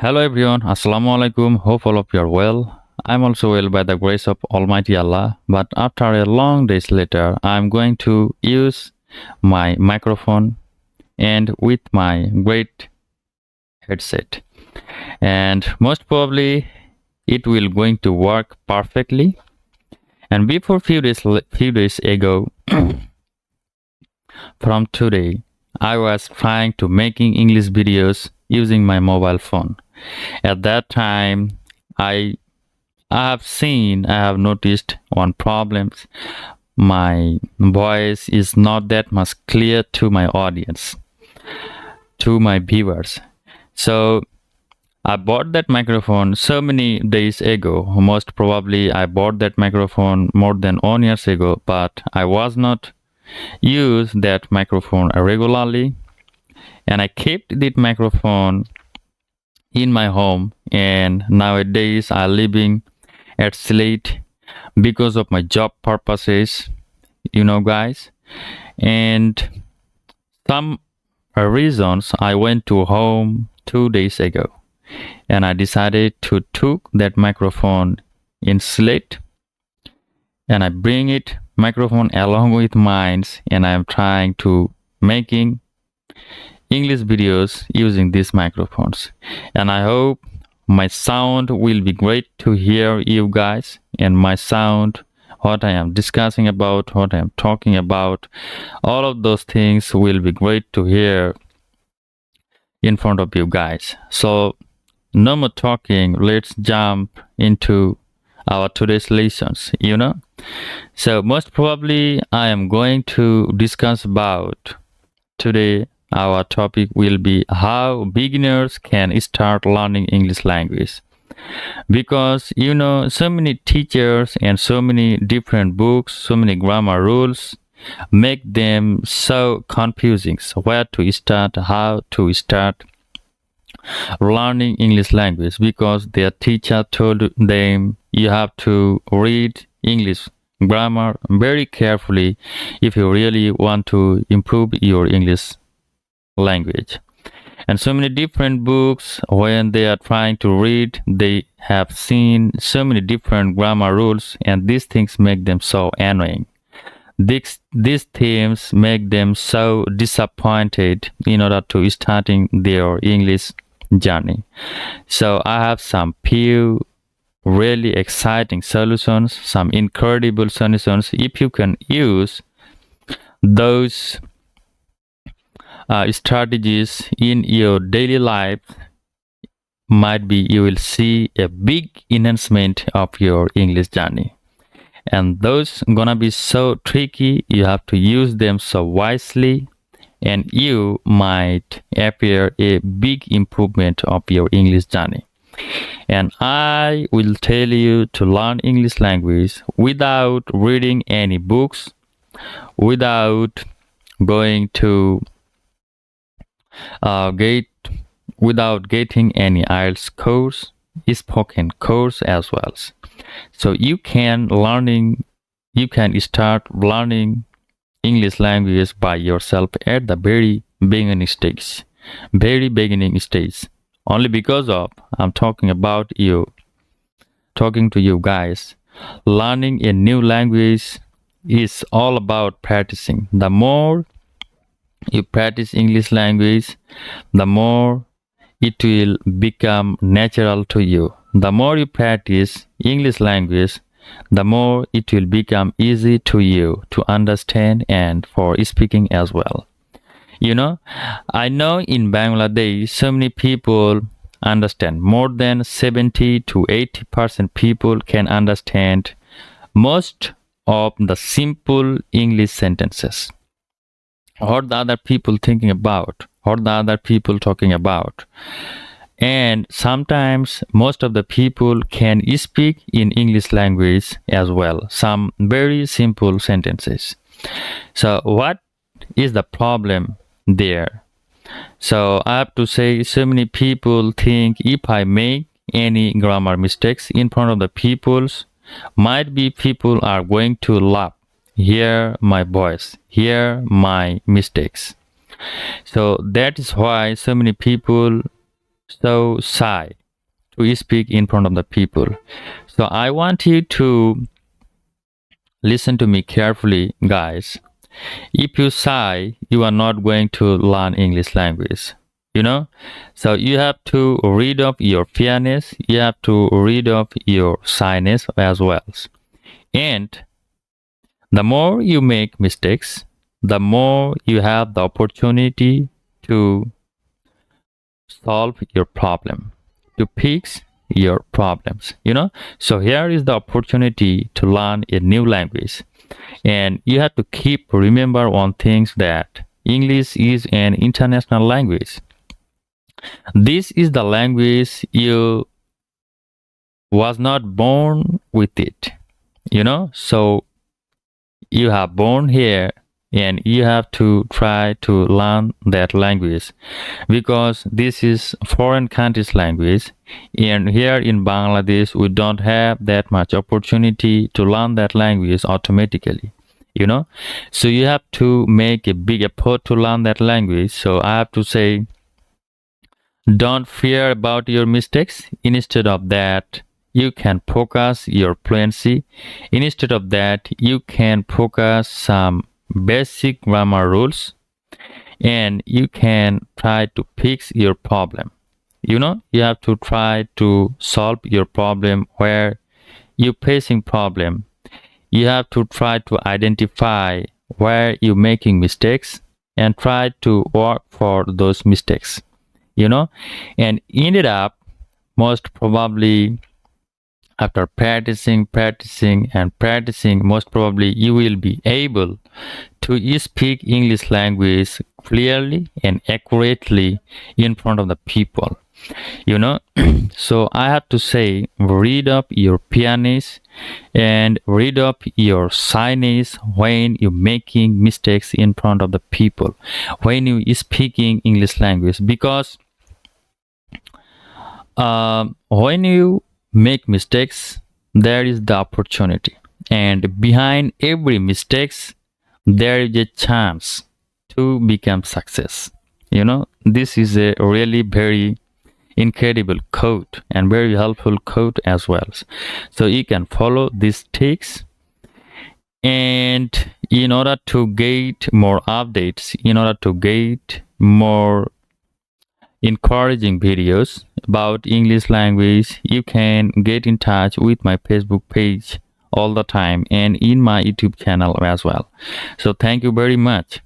Hello everyone, Assalamu alaikum. Hope all of you are well. I'm also well by the grace of Almighty Allah. But after a long days later, I'm going to use my microphone and with my great headset. And most probably it will going to work perfectly. And before few days ago, from today, I was trying to making English videos using my mobile phone. At that time, I I have noticed one problem. My voice is not that much clear to my audience, to my viewers. So I bought that microphone so many days ago. Most probably I bought that microphone more than 1 year ago, but I was not use that microphone regularly, and I kept that microphone in my home. And nowadays I living at Slate because of my job purposes, guys. And some reasons I went to home 2 days ago, and I decided to took that microphone in Slate, and I bring it microphone along with mine, and I'm trying to making English videos using these microphones. And I hope my sound will be great to hear you guys, and my sound, what I am discussing about, what I am talking about, all of those things will be great to hear in front of you guys. So no more talking, let's jump into our today's lessons. So most probably I am going to discuss about today. Our topic will be how beginners can start learning English language. Because so many teachers and so many different books, so many grammar rules make them so confusing. So where to start, how to start learning English language, because their teacher told them you have to read English grammar very carefully if you really want to improve your English language. And so many different books, when they are trying to read, they have seen so many different grammar rules, and these things make them so annoying. These themes make them so disappointed in order to starting their English journey. So I have some few really exciting solutions, some incredible solutions. If you can use those strategies in your daily life, might be you will see a big enhancement of your English journey. And those gonna be so tricky, you have to use them so wisely, and you might appear a big improvement of your English journey. And I will tell you to learn English language without reading any books, without going to without getting any IELTS course, spoken course as well. So you can start learning English language by yourself at the very beginning stage. Only because of I'm talking to you guys. Learning a new language is all about practicing. The more you practice English language, the more it will become natural to you. The more you practice English language, the more it will become easy to you to understand and for speaking as well. I know in Bangladesh, so many people understand. More than 70 to 80% people can understand most of the simple English sentences. What the other people thinking about, what the other people talking about. And sometimes most of the people can speak in English language as well, some very simple sentences. So what is the problem there? So I have to say, so many people think if I make any grammar mistakes in front of the peoples, might be people are going to laugh, hear my voice, hear my mistakes. So that is why so many people so shy to speak in front of the people. So I want you to listen to me carefully, guys. If you shy, you are not going to learn English language. You know, so you have to rid of your fearness. You have to rid of your shyness as well. And the more you make mistakes, the more you have the opportunity to solve your problem, to fix your problems. So here is the opportunity to learn a new language. And you have to keep remember one thing, that English is an international language. This is the language you was not born with it. So you have born here, and you have to try to learn that language, because this is foreign country's language, and here in Bangladesh we don't have that much opportunity to learn that language automatically. So you have to make a big effort to learn that language. So I have to say, don't fear about your mistakes. Instead of that, you can focus your fluency. Instead of that, you can focus some basic grammar rules, and you can try to fix your problem. You have to try to solve your problem where you're facing problem. You have to try to identify where you're making mistakes and try to work for those mistakes. And ended up, most probably, after practicing and practicing, most probably you will be able to speak English language clearly and accurately in front of the people. So I have to say, read up your pianist and read up your shyness when you're making mistakes in front of the people, when you speaking English language, because when you make mistakes, there is the opportunity, and behind every mistakes there is a chance to become success. This is a really very incredible quote and very helpful quote as well. So you can follow these tips, and in order to get more updates, in order to get more encouraging videos about English language, you can get in touch with my Facebook page all the time and in my YouTube channel as well. So thank you very much.